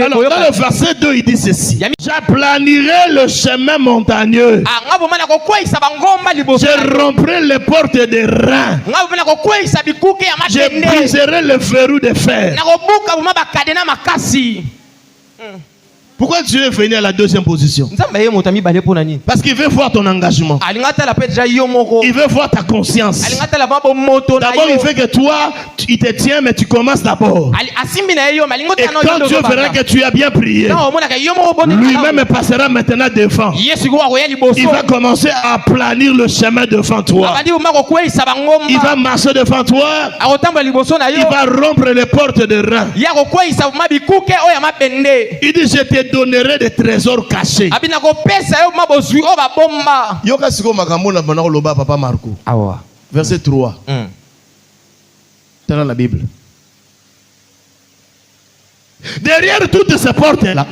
Alors dans le verset 2 il dit ceci: j'aplanirai le chemin montagneux, je romprai les portes des reins, je briserai le verrou de fer. Pourquoi tu es venu à la deuxième position? Parce qu'il veut voir ton engagement. Il veut voir ta conscience. D'abord, il veut que toi, il te tient, mais tu commences d'abord. Et quand Dieu verra que tu as bien prié, lui-même passera maintenant devant. Il va commencer à planir le chemin devant toi. Il va marcher devant toi. Il va rompre les portes de reins. Il dit: je te donnerai des trésors cachés. Verset 3. Dans la Bible. Derrière toutes ces portes là,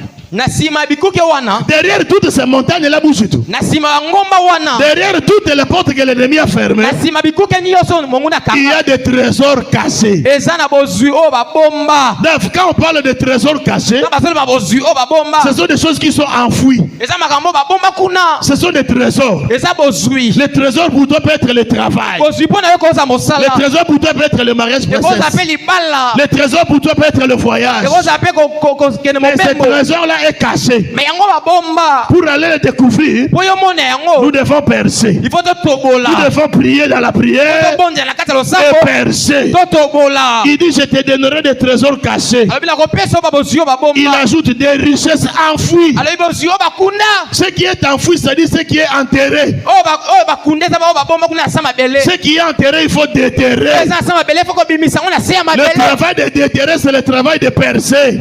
derrière toutes ces montagnes là, bouge tout. Derrière toutes les portes que l'ennemi a fermées, il y a des trésors cachés. Donc, quand on parle de trésors cachés, ce sont des choses qui sont enfouies. Ce sont des trésors. Les trésors pour toi peut être le travail. Les trésors pour toi peut être le mariage princesse. Les trésors pour toi peut être le voyage. Mais ces trésors là est caché. Pour aller le découvrir, nous devons percer. Nous devons prier dans la prière et percer. Il dit: je te donnerai des trésors cachés. Il ajoute des richesses enfouies. Ce qui est enfoui, c'est-à-dire ce qui est enterré. Ce qui est enterré, il faut déterrer. Le travail de déterrer, c'est le travail de percer.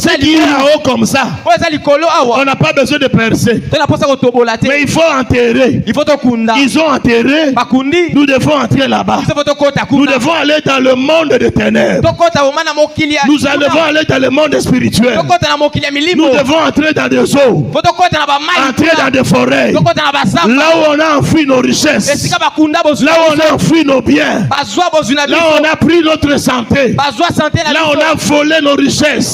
Ce qui est en haut comme ça, on n'a pas besoin de percer, mais il faut enterrer. Ils ont enterré. Nous devons entrer là-bas. Nous devons aller dans le monde des ténèbres. Nous devons aller dans le monde spirituel. Nous devons entrer dans des eaux, entrer dans des forêts, là où on a enfoui nos richesses, là où on a enfoui nos biens, là où on a pris notre santé, là où on a volé nos richesses.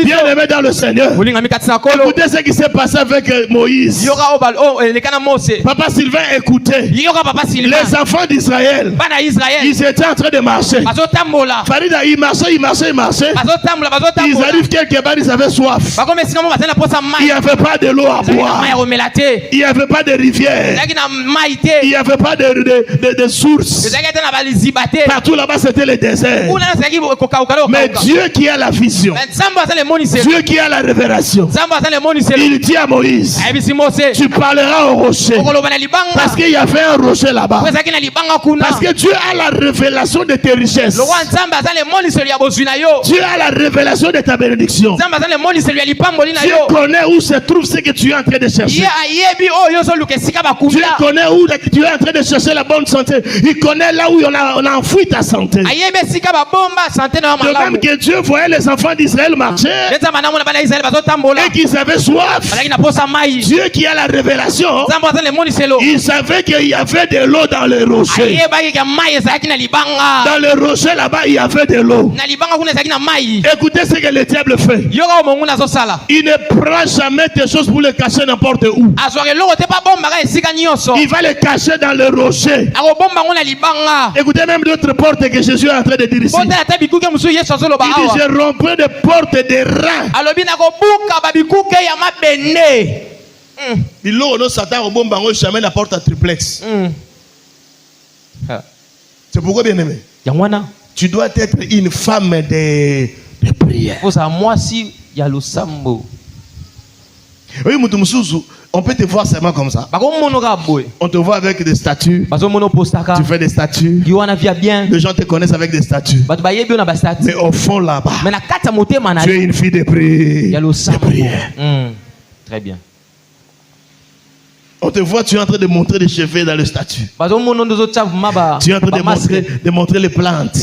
Bien aimé dans le Seigneur, écoutez ce qui s'est passé avec Moïse. Papa Sylvain, écoutez. Les enfants d'Israël, ils étaient en train de marcher. Farida, ils marchaient. Ils arrivent quelque part, ils avaient soif. Il n'y avait pas de l'eau à boire. Il n'y avait pas de rivière. Il n'y avait pas de sources. Partout là-bas, c'était le désert. Mais Dieu qui a la vision, Dieu qui a la révélation, il dit à Moïse: tu parleras au rocher. Parce qu'il y avait un rocher là-bas. Parce que Dieu a la révélation de tes richesses. Dieu a la révélation de ta bénédiction. Dieu connaît où se trouve ce que tu es en train de chercher. Dieu connaît où tu es en train de chercher la bonne santé. Il connaît là où on a enfoui ta santé. De même que Dieu voyait les enfants d'Israël marcher et qu'ils avaient soif. Dieu qui a la révélation, il savait qu'il y avait de l'eau dans le rocher. Dans le rocher là-bas, il y avait de l'eau. Écoutez ce que le diable fait. Il ne prend jamais des choses pour les cacher n'importe où. Il va les cacher dans le rocher. Écoutez même d'autres portes que Jésus est en train de dire ici. Il dit: je romprai des portes des reins. Il l'eau, Satan, au bon bango, jamais la porte à triplex. C'est pourquoi, bien aimé, tu dois être une femme de prière. Oui, on peut te voir seulement comme ça. On te voit avec des statues. Tu fais des statues. Les gens te connaissent avec des statues. Mais au fond là-bas, tu es une fille de prière. Très bien. On te voit, tu es en train de montrer des cheveux dans le statut. Tu es en train de montrer les plantes.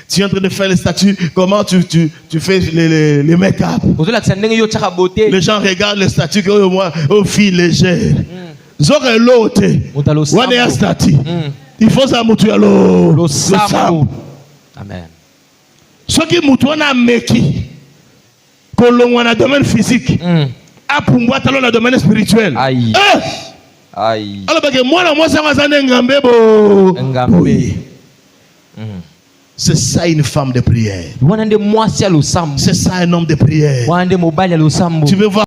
Tu es en train de faire les statues. Comment tu fais les make-up. Les gens regardent les statues comme moi, aux filles légères. Zore l'autre. On est un statut. Il faut ça mouture l'eau. Amen. Ce qui mouture n'a meki. Kolongwa na domaine physique. Apumbwa talo na domaine spirituel. Aïe. Aïe. Alors parce que moi la moi ça va s'en engambe bo. Engambe. C'est ça une femme de prière. C'est ça un homme de prière. Tu veux voir